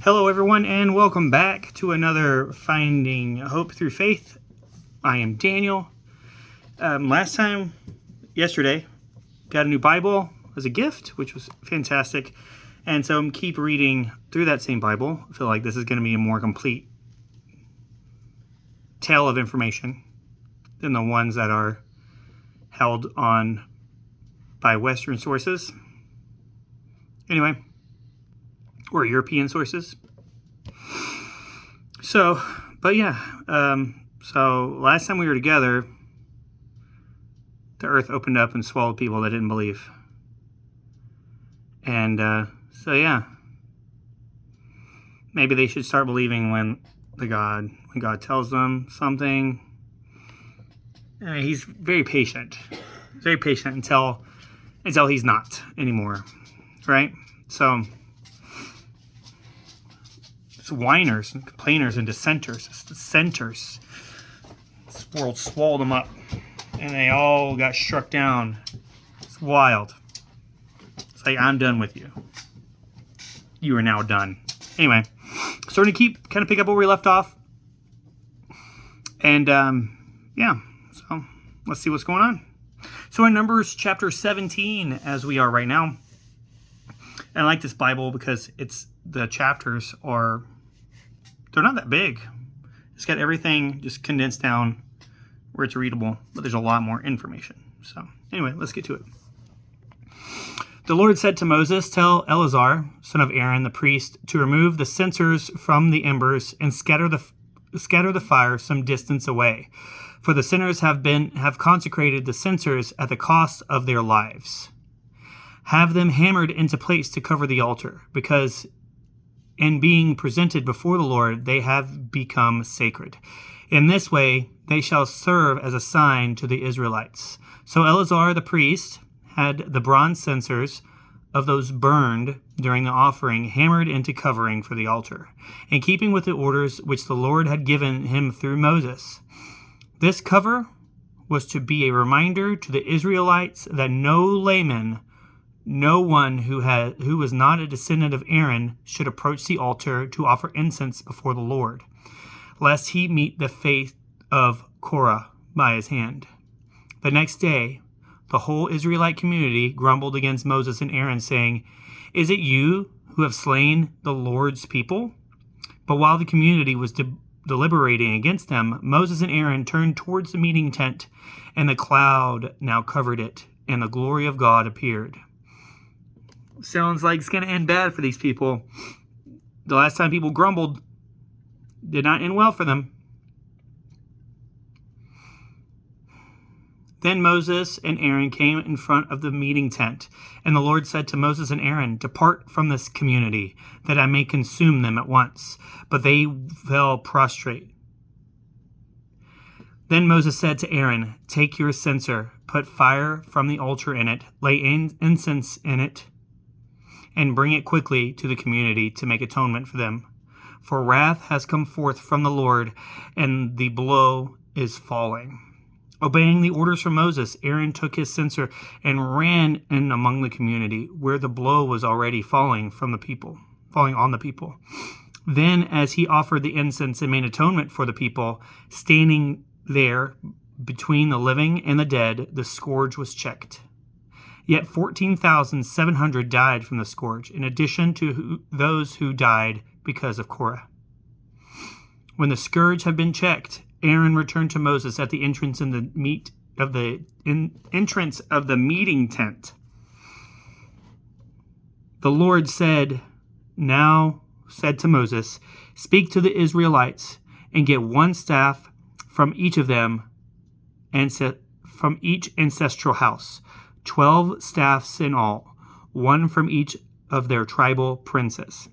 Hello, everyone, and welcome back to another Finding Hope Through Faith. I am Daniel. Yesterday, got a new Bible as a gift, which was fantastic. And so I'm keep reading through that same Bible. I feel like this is going to be a more complete tale of information than the ones that are held on by Western sources. Anyway, or European sources. So last time we were together, the earth opened up and swallowed people that didn't believe. And maybe they should start believing when God tells them something. He's very patient until he's not anymore, right? So it's whiners and complainers and dissenters. It's dissenters. This world swallowed them up, and they all got struck down. It's wild. It's like, I'm done with you. You are now done. Anyway, so we're going to pick up where we left off. And, so let's see what's going on. So in Numbers chapter 17, as we are right now, and I like this Bible because the chapters they're not that big. It's got everything just condensed down where it's readable, but there's a lot more information. So anyway, let's get to it. The Lord said to Moses, "Tell Eleazar, son of Aaron, the priest, to remove the censers from the embers and scatter the fire some distance away. For the sinners have consecrated the censers at the cost of their lives. Have them hammered into place to cover the altar, because in being presented before the Lord, they have become sacred. In this way, they shall serve as a sign to the Israelites." So Eleazar the priest had the bronze censers of those burned during the offering hammered into covering for the altar, in keeping with the orders which the Lord had given him through Moses. This cover was to be a reminder to the Israelites that no layman, no one who was not a descendant of Aaron, should approach the altar to offer incense before the Lord, lest he meet the fate of Korah by his hand. The next day, the whole Israelite community grumbled against Moses and Aaron, saying, "Is it you who have slain the Lord's people?" But while the community was deliberating against them, Moses and Aaron turned towards the meeting tent, and the cloud now covered it, and the glory of God appeared. Sounds like it's going to end bad for these people. The last time people grumbled did not end well for them. Then Moses and Aaron came in front of the meeting tent, and the Lord said to Moses and Aaron, "Depart from this community, that I may consume them at once." But they fell prostrate. Then Moses said to Aaron, "Take your censer, put fire from the altar in it, lay incense in it, and bring it quickly to the community to make atonement for them. For wrath has come forth from the Lord, and the blow is falling." Obeying the orders from Moses, Aaron took his censer and ran in among the community, where the blow was already falling on the people. Then, as he offered the incense and made atonement for the people, standing there between the living and the dead, the scourge was checked. Yet 14,700 died from the scourge, in addition to those who died because of Korah. When the scourge had been checked, Aaron returned to Moses at the entrance of the meeting tent. The Lord said to Moses, "Speak to the Israelites and get one staff from each of them, and from each ancestral house, 12 staffs in all, one from each of their tribal princes.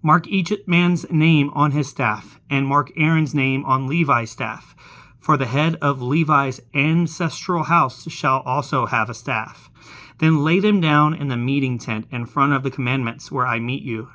Mark each man's name on his staff, and mark Aaron's name on Levi's staff. For the head of Levi's ancestral house shall also have a staff. Then lay them down in the meeting tent in front of the commandments where I meet you.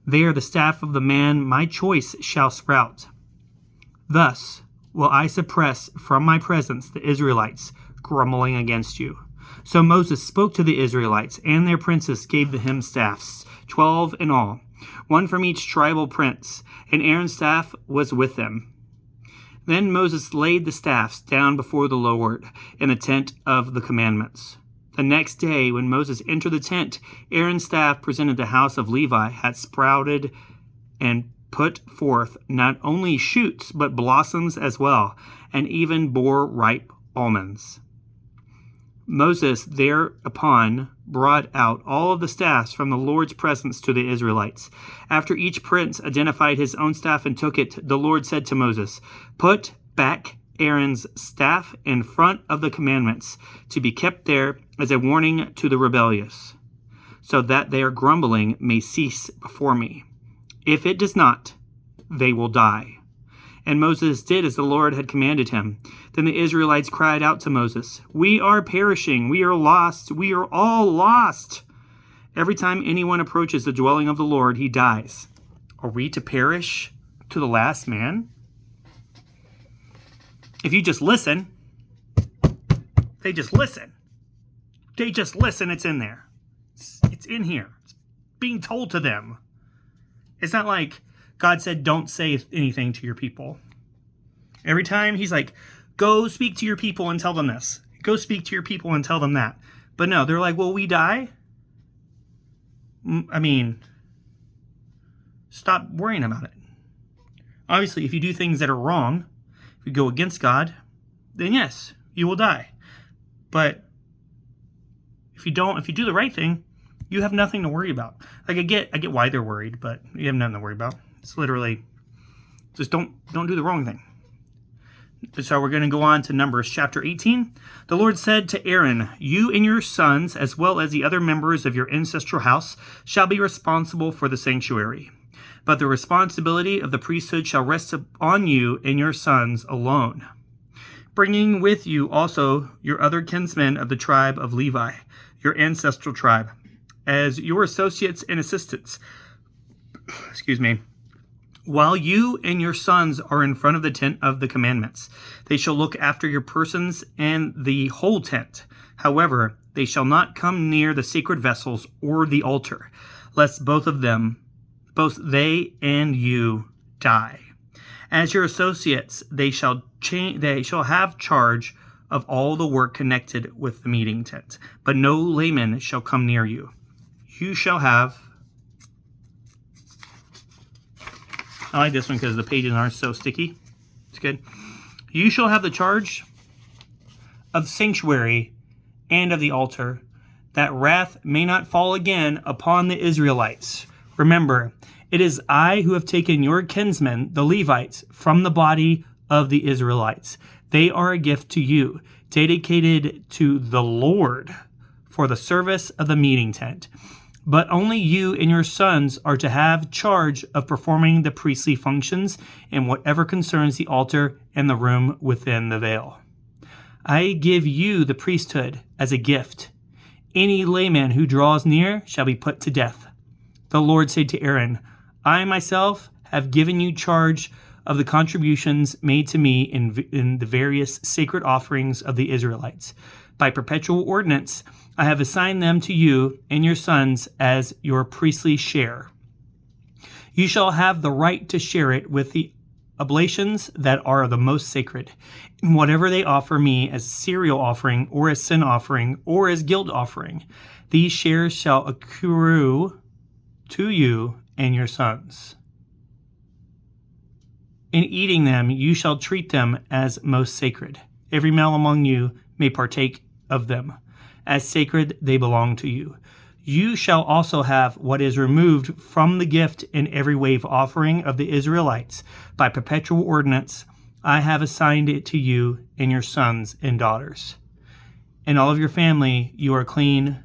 There the staff of the man my choice shall sprout. Thus will I suppress from my presence the Israelites grumbling against you." So Moses spoke to the Israelites, and their princes gave him staffs, 12 in all. one from each tribal prince, and Aaron's staff was with them. Then Moses laid the staffs down before the Lord in the tent of the commandments. The next day, when Moses entered the tent, Aaron's staff presented the house of Levi had sprouted and put forth not only shoots, but blossoms as well, and even bore ripe almonds. Moses thereupon brought out all of the staffs from the Lord's presence to the Israelites. After each prince identified his own staff and took it, the Lord said to Moses, "Put back Aaron's staff in front of the commandments, to be kept there as a warning to the rebellious, so that their grumbling may cease before me. If it does not, they will die." And Moses did as the Lord had commanded him. Then the Israelites cried out to Moses, "We are perishing, we are lost, we are all lost. Every time anyone approaches the dwelling of the Lord, he dies. Are we to perish to the last man?" If you just listen, they just listen. They just listen, it's in there. It's in here. It's being told to them. It's not like God said, don't say anything to your people. Every time he's like, go speak to your people and tell them this. Go speak to your people and tell them that. But no, they're like, will we die? I mean, stop worrying about it. Obviously, if you do things that are wrong, if you go against God, then yes, you will die. But if you do the right thing, you have nothing to worry about. Like I get why they're worried, but you have nothing to worry about. It's literally just don't do the wrong thing. So we're going to go on to Numbers chapter 18. The Lord said to Aaron, "You and your sons, as well as the other members of your ancestral house, shall be responsible for the sanctuary. But the responsibility of the priesthood shall rest on you and your sons alone, bringing with you also your other kinsmen of the tribe of Levi, your ancestral tribe, as your associates and assistants." "While you and your sons are in front of the tent of the commandments, they shall look after your persons and the whole tent. However, they shall not come near the sacred vessels or the altar, lest both they and you die. As your associates, they shall have charge of all the work connected with the meeting tent, but no layman shall come near you. You shall have..." I like this one because the pages aren't so sticky. It's good. "You shall have the charge of the sanctuary and of the altar, that wrath may not fall again upon the Israelites. Remember, it is I who have taken your kinsmen, the Levites, from the body of the Israelites. They are a gift to you, dedicated to the Lord for the service of the meeting tent. But only you and your sons are to have charge of performing the priestly functions in whatever concerns the altar and the room within the veil. I give you the priesthood as a gift. Any layman who draws near shall be put to death." The Lord said to Aaron, "I myself have given you charge of the contributions made to me in the various sacred offerings of the Israelites. By perpetual ordinance, I have assigned them to you and your sons as your priestly share. You shall have the right to share it with the oblations that are the most sacred, in whatever they offer me as cereal offering or as sin offering or as guilt offering. These shares shall accrue to you and your sons. In eating them, you shall treat them as most sacred. Every male among you may partake of them. As sacred, they belong to you. You shall also have what is removed from the gift in every wave offering of the Israelites. By perpetual ordinance, I have assigned it to you and your sons and daughters. And all of your family you are clean,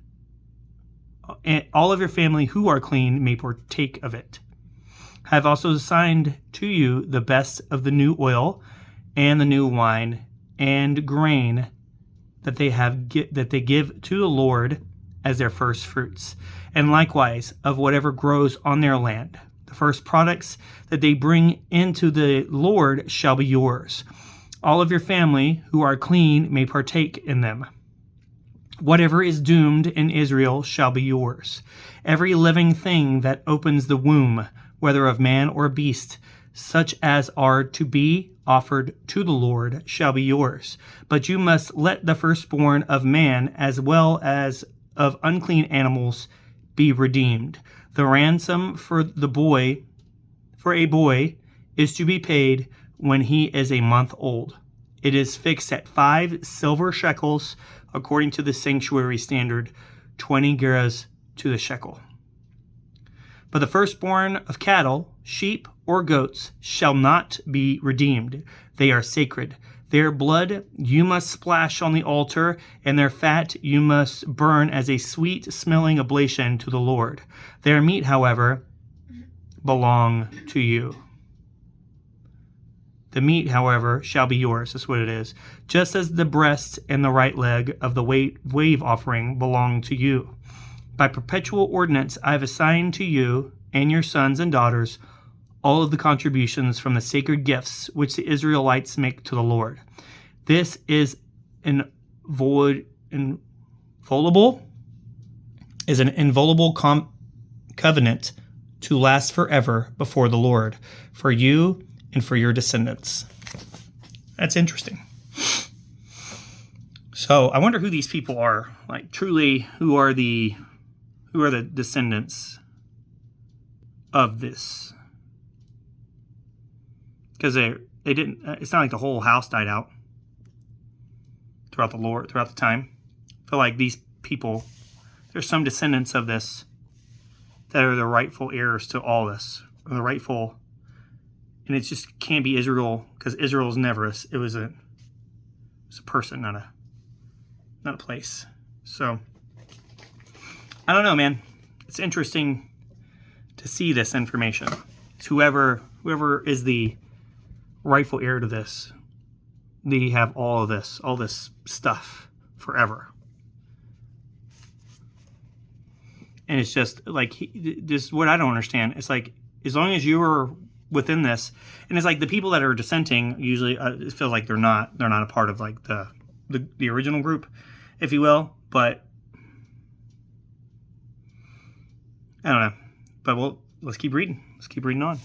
and all of your family who are clean may partake of it. I have also assigned to you the best of the new oil and the new wine and grain that they give to the Lord as their first fruits, and likewise of whatever grows on their land. The first products that they bring into the Lord shall be yours. All of your family who are clean may partake in them. Whatever is doomed in Israel shall be yours. Every living thing that opens the womb, whether of man or beast, such as are to be offered to the Lord, shall be yours. But you must let the firstborn of man as well as of unclean animals be redeemed. The ransom for a boy, is to be paid when he is a month old. It is fixed at 5 silver shekels, according to the sanctuary standard, 20 gerahs to the shekel. But the firstborn of cattle, sheep, or goats shall not be redeemed. They are sacred. Their blood you must splash on the altar, and their fat you must burn as a sweet-smelling oblation to the Lord. Their meat, however, belong to you. The meat, however, shall be yours. That's what it is. Just as the breast and the right leg of the wave offering belong to you. By perpetual ordinance I have assigned to you and your sons and daughters all of the contributions from the sacred gifts which the Israelites make to the Lord. This is an inviolable covenant to last forever before the Lord, for you and for your descendants. That's interesting. So I wonder who these people are. Like, truly, who are the descendants of this? Because they didn't. It's not like the whole house died out throughout the time. I feel like these people, there's some descendants of this that are the rightful heirs to all this, or the rightful. And it just can't be Israel, because Israel is never it was a person, not a place. So I don't know, man. It's interesting to see this information. It's whoever is the rightful heir to this, they have all this stuff forever. And it's just like, this is what I don't understand. It's like, as long as you are within this, and it's like the people that are dissenting usually it feels like they're not a part of like the original group, if you will. But I don't know. But let's keep reading. Let's keep reading on.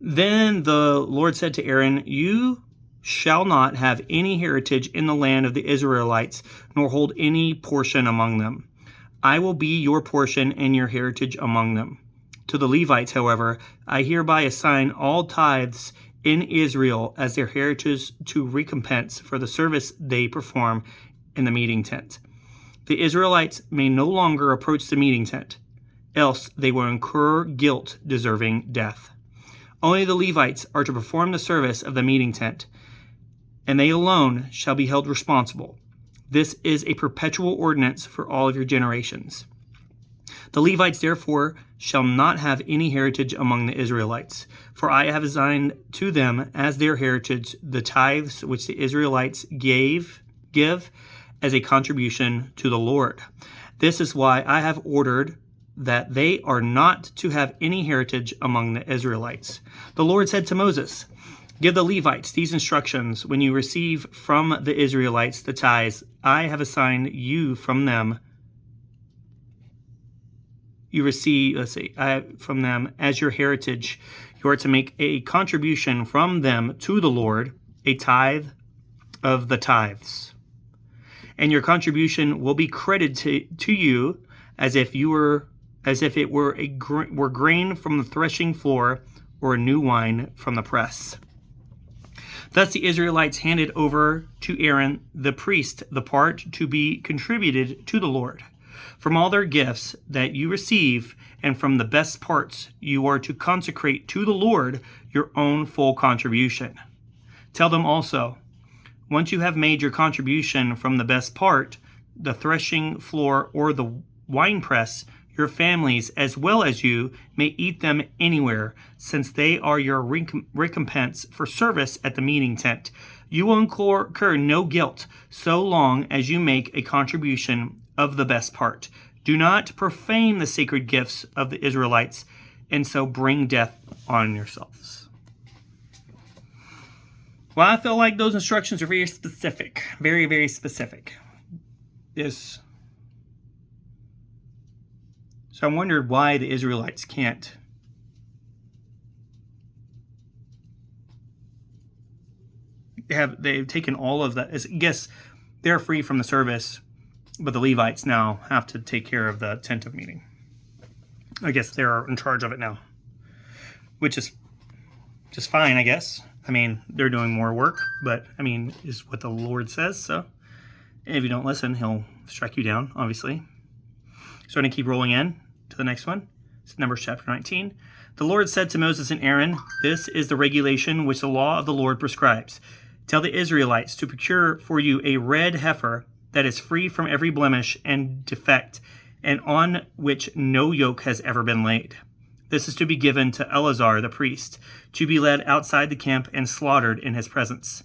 Then the Lord said to Aaron, "You shall not have any heritage in the land of the Israelites, nor hold any portion among them. I will be your portion and your heritage among them. To the Levites, however, I hereby assign all tithes in Israel as their heritage to recompense for the service they perform in the meeting tent. The Israelites may no longer approach the meeting tent, else they will incur guilt deserving death. Only the Levites are to perform the service of the meeting tent, and they alone shall be held responsible. This is a perpetual ordinance for all of your generations. The Levites, therefore, shall not have any heritage among the Israelites, for I have assigned to them as their heritage the tithes which the Israelites give as a contribution to the Lord. This is why I have ordered that they are not to have any heritage among the Israelites." The Lord said to Moses, "Give the Levites these instructions when you receive from the Israelites the tithes I have assigned you from them. You receive, from them as your heritage. You are to make a contribution from them to the Lord, a tithe of the tithes. And your contribution will be credited to you as if it were grain from the threshing floor or new wine from the press." Thus the Israelites handed over to Aaron the priest the part to be contributed to the Lord. From all their gifts that you receive and from the best parts you are to consecrate to the Lord your own full contribution. Tell them also, once you have made your contribution from the best part, the threshing floor or the winepress, your families as well as you may eat them anywhere, since they are your recompense for service at the meeting tent. You will incur no guilt so long as you make a contribution of the best part. Do not profane the sacred gifts of the Israelites, and so bring death on yourselves. Well, I feel like those instructions are very specific. Very, very specific. So I wondered why the Israelites can't they've taken all of that. I guess they're free from the service, but the Levites now have to take care of the tent of meeting. I guess they're in charge of it now, which is just fine, I guess. I mean, they're doing more work, but I mean, is what the Lord says. So if you don't listen, he'll strike you down, obviously. So I'm going to keep rolling in to the next one. It's Numbers chapter 19. The Lord said to Moses and Aaron, "This is the regulation which the law of the Lord prescribes. Tell the Israelites to procure for you a red heifer that is free from every blemish and defect, and on which no yoke has ever been laid. This is to be given to Eleazar the priest, to be led outside the camp and slaughtered in his presence.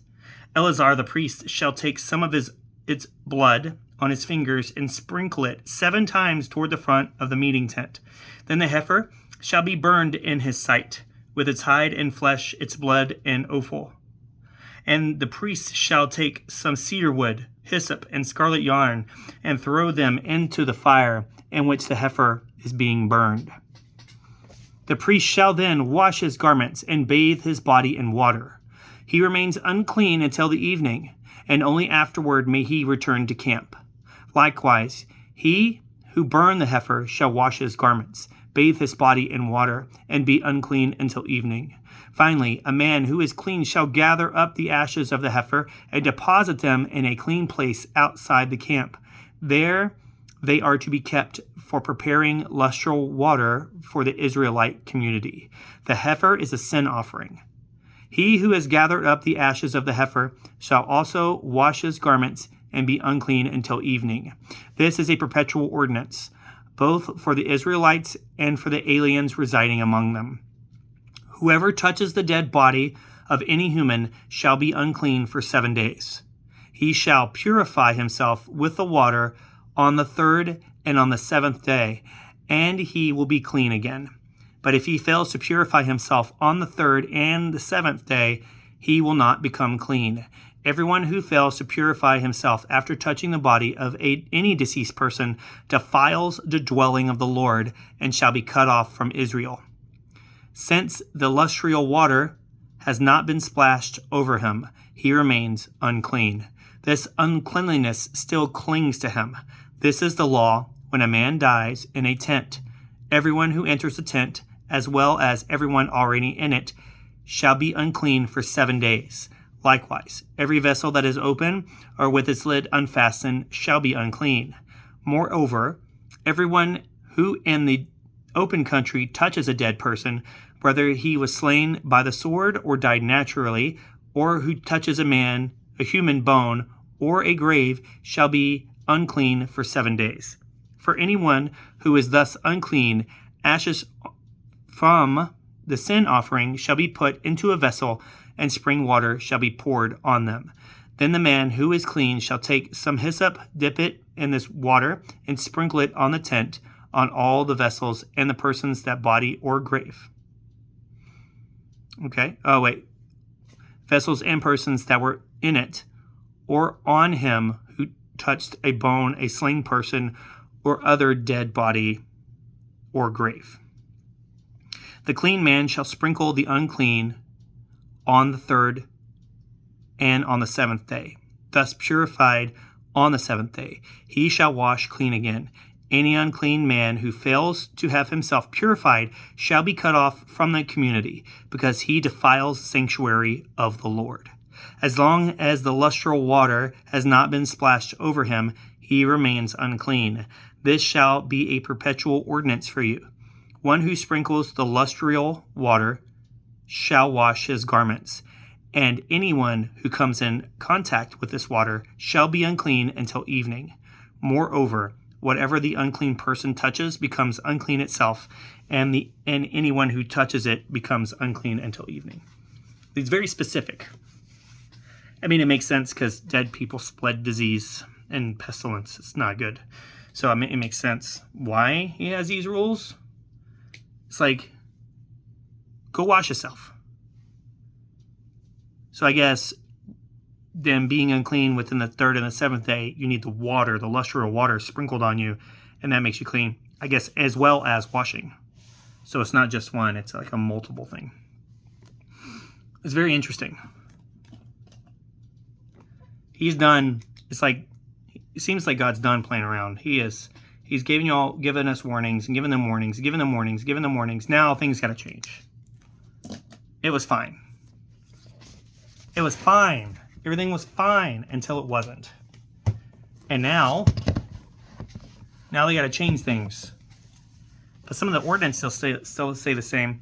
Eleazar the priest shall take some of its blood on his fingers and sprinkle it 7 times toward the front of the meeting tent. Then the heifer shall be burned in his sight, with its hide and flesh, its blood and offal. And the priest shall take some cedar wood, hyssop, and scarlet yarn, and throw them into the fire in which the heifer is being burned. The priest shall then wash his garments and bathe his body in water. He remains unclean until the evening, and only afterward may he return to camp. Likewise, he who burned the heifer shall wash his garments, bathe his body in water, and be unclean until evening. Finally, a man who is clean shall gather up the ashes of the heifer and deposit them in a clean place outside the camp. There they are to be kept for preparing lustral water for the Israelite community. The heifer is a sin offering. He who has gathered up the ashes of the heifer shall also wash his garments and be unclean until evening. This is a perpetual ordinance, both for the Israelites and for the aliens residing among them. Whoever touches the dead body of any human shall be unclean for 7 days. He shall purify himself with the water on the 3rd and on the 7th day, and he will be clean again. But if he fails to purify himself on the 3rd and the 7th day, he will not become clean. Everyone who fails to purify himself after touching the body of any deceased person defiles the dwelling of the Lord and shall be cut off from Israel. Since the lustral water has not been splashed over him, he remains unclean. This uncleanliness still clings to him. This is the law when a man dies in a tent. Everyone who enters the tent, as well as everyone already in it, shall be unclean for 7 days. Likewise, every vessel that is open or with its lid unfastened shall be unclean. Moreover, everyone who in the open country touches a dead person, whether he was slain by the sword or died naturally, or who touches a human bone, or a grave, shall be unclean for 7 days. For anyone who is thus unclean, ashes from the sin offering shall be put into a vessel, and spring water shall be poured on them. Then the man who is clean shall take some hyssop, dip it in this water, and sprinkle it on the tent, on all the vessels and the persons that body or grave. Okay. Oh, wait. Vessels and persons that were in it, or on him who touched a bone, a slain person, or other dead body or grave. The clean man shall sprinkle the unclean on the 3rd and on the 7th day, thus purified on the 7th day. He shall wash clean again. Any unclean man who fails to have himself purified shall be cut off from the community, because he defiles the sanctuary of the Lord. As long as the lustral water has not been splashed over him, he remains unclean. This shall be a perpetual ordinance for you. One who sprinkles the lustral water shall wash his garments, and anyone who comes in contact with this water shall be unclean until evening. Moreover, whatever the unclean person touches becomes unclean itself, and anyone who touches it becomes unclean until evening. It's very specific. I mean, it makes sense because dead people spread disease and pestilence. It's not good. So I mean, it makes sense why he has these rules. It's like, go wash yourself. So I guess them being unclean within the 3rd and the 7th day, you need the water, the luster of water sprinkled on you, and that makes you clean, I guess, as well as washing. So it's not just one, it's like a multiple thing. It's very interesting. He's done, it's like, it seems like God's done playing around. He's giving us warnings and giving them warnings, giving them warnings, giving them warnings. Now things got to change. It was fine. It was fine. Everything was fine until it wasn't. And now they got to change things. But some of the ordinances still say the same.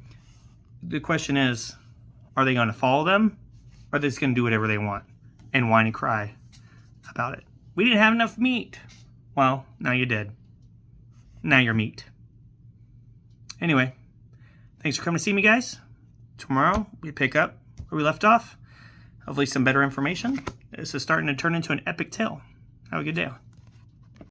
The question is, are they going to follow them? Or are they just going to do whatever they want and whine and cry about it? We didn't have enough meat. Well, now you did. Now you're meat. Anyway, thanks for coming to see me, guys. Tomorrow we pick up where we left off. Hopefully some better information. This is starting to turn into an epic tale. Have a good day.